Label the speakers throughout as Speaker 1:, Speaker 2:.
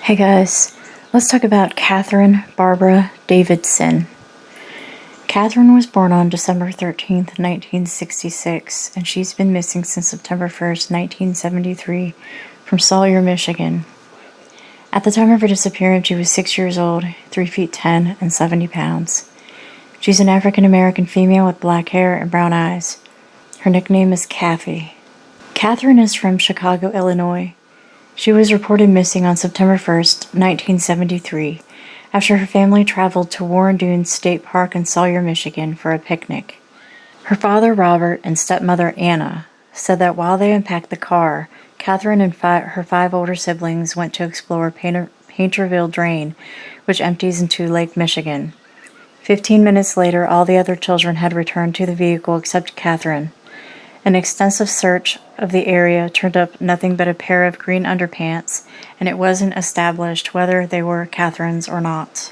Speaker 1: Hey guys, let's talk about Catherine Barbara Davidson. Catherine was born on December 13th, 1966, and she's been missing since September 1st, 1973, from Sawyer, Michigan. At the time of her disappearance, she was 6 years old, 3 feet 10, and 70 pounds. She's an African American female with black hair and brown eyes. Her nickname is Kathy. Catherine is from Chicago, Illinois. She was reported missing on September 1st, 1973, after her family traveled to Warren Dunes State Park in Sawyer, Michigan for a picnic. Her father, Robert, and stepmother, Anna, said that while they unpacked the car, Catherine and her 5 older siblings went to explore Painterville Drain, which empties into Lake Michigan. 15 minutes later, all the other children had returned to the vehicle except Catherine. An extensive search of the area turned up nothing but a pair of green underpants, and it wasn't established whether they were Catherine's or not.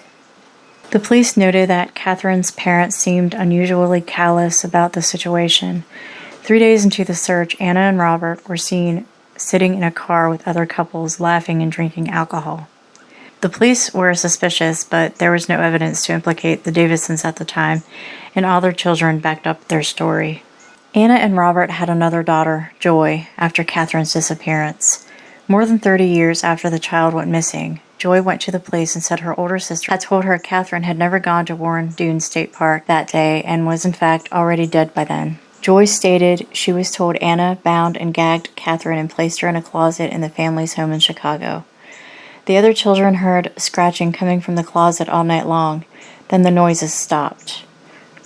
Speaker 1: The police noted that Catherine's parents seemed unusually callous about the situation. 3 days into the search, Anna and Robert were seen sitting in a car with other couples laughing and drinking alcohol. The police were suspicious, but there was no evidence to implicate the Davidsons at the time, and all their children backed up their story. Anna and Robert had another daughter, Joy, after Catherine's disappearance. More than 30 years after the child went missing, Joy went to the police and said her older sister had told her Catherine had never gone to Warren Dunes State Park that day and was in fact already dead by then. Joy stated she was told Anna bound and gagged Catherine and placed her in a closet in the family's home in Chicago. The other children heard scratching coming from the closet all night long, then the noises stopped.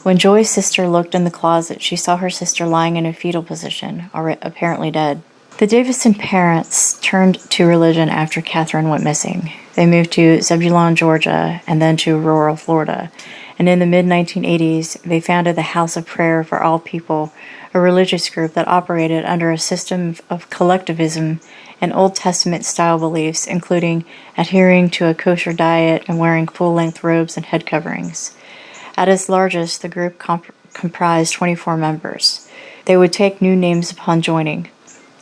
Speaker 1: When Joy's sister looked in the closet, she saw her sister lying in a fetal position, apparently dead. The Davidson parents turned to religion after Catherine went missing. They moved to Zebulon, Georgia, and then to rural Florida. And in the mid-1980s, they founded the House of Prayer for All People, a religious group that operated under a system of collectivism and Old Testament-style beliefs, including adhering to a kosher diet and wearing full-length robes and head coverings. At its largest, the group comprised 24 members. They would take new names upon joining.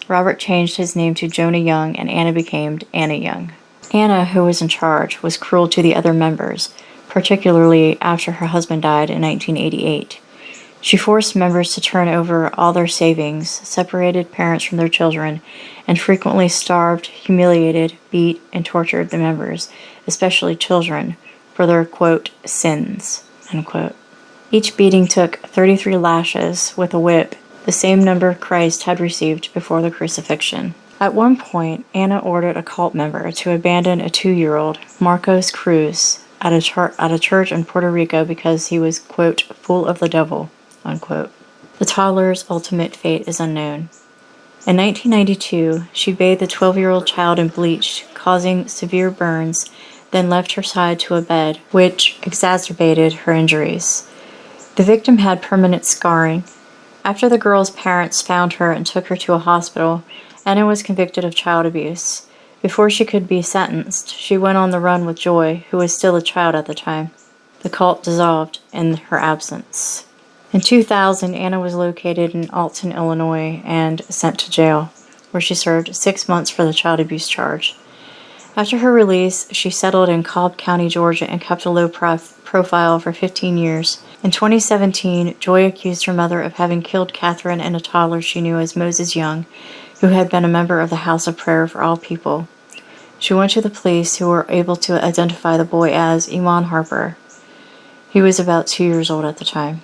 Speaker 1: Robert changed his name to Jonah Young, and Anna became Anna Young. Anna, who was in charge, was cruel to the other members, particularly after her husband died in 1988. She forced members to turn over all their savings, separated parents from their children, and frequently starved, humiliated, beat, and tortured the members, especially children, for their, quote, sins. Unquote. Each beating took 33 lashes with a whip, the same number Christ had received before the crucifixion. At one point, Anna ordered a cult member to abandon a 2-year-old, Marcos Cruz, at a church in Puerto Rico because he was, quote, full of the devil, unquote. The toddler's ultimate fate is unknown. In 1992, she bathed the 12-year-old child in bleach, causing severe burns, then left her side to a bed, which exacerbated her injuries. The victim had permanent scarring. After the girl's parents found her and took her to a hospital, Anna was convicted of child abuse. Before she could be sentenced, she went on the run with Joy, who was still a child at the time. The cult dissolved in her absence. In 2000, Anna was located in Alton, Illinois, and sent to jail, where she served 6 months for the child abuse charge. After her release, she settled in Cobb County, Georgia, and kept a low profile for 15 years. In 2017, Joy accused her mother of having killed Catherine and a toddler she knew as Moses Young, who had been a member of the House of Prayer for All People. She went to the police, who were able to identify the boy as Iman Harper. He was about 2 years old at the time.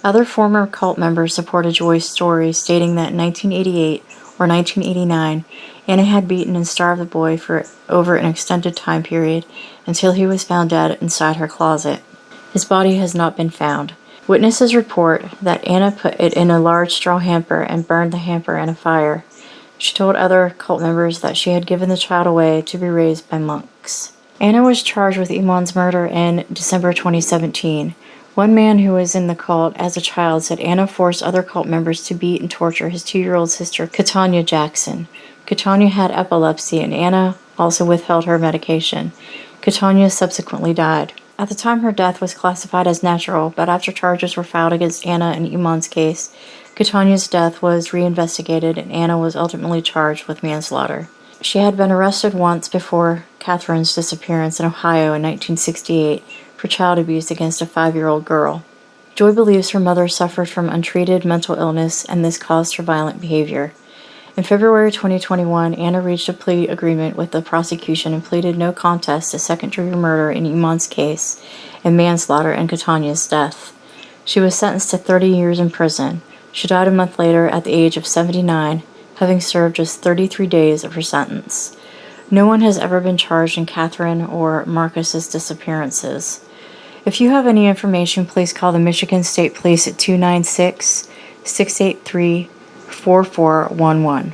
Speaker 1: Other former cult members supported Joy's story, stating that in 1988 or 1989, Anna had beaten and starved the boy for over an extended time period until he was found dead inside her closet. His body has not been found. Witnesses report that Anna put it in a large straw hamper and burned the hamper in a fire. She told other cult members that she had given the child away to be raised by monks. Anna was charged with Iman's murder in December 2017. One man who was in the cult as a child said Anna forced other cult members to beat and torture his 2-year-old sister, Katanya Jackson. Katanya had epilepsy, and Anna also withheld her medication. Katanya subsequently died. At the time, her death was classified as natural, but after charges were filed against Anna and Iman's case, Katanya's death was reinvestigated, and Anna was ultimately charged with manslaughter. She had been arrested once before Catherine's disappearance in Ohio in 1968 for child abuse against a 5-year-old girl. Joy believes her mother suffered from untreated mental illness and this caused her violent behavior. In February 2021, Anna reached a plea agreement with the prosecution and pleaded no contest to second-degree murder in Iman's case and manslaughter in Katanya's death. She was sentenced to 30 years in prison. She died a month later at the age of 79, having served just 33 days of her sentence. No one has ever been charged in Catherine or Marcus's disappearances. If you have any information, please call the Michigan State Police at 296-683-4411.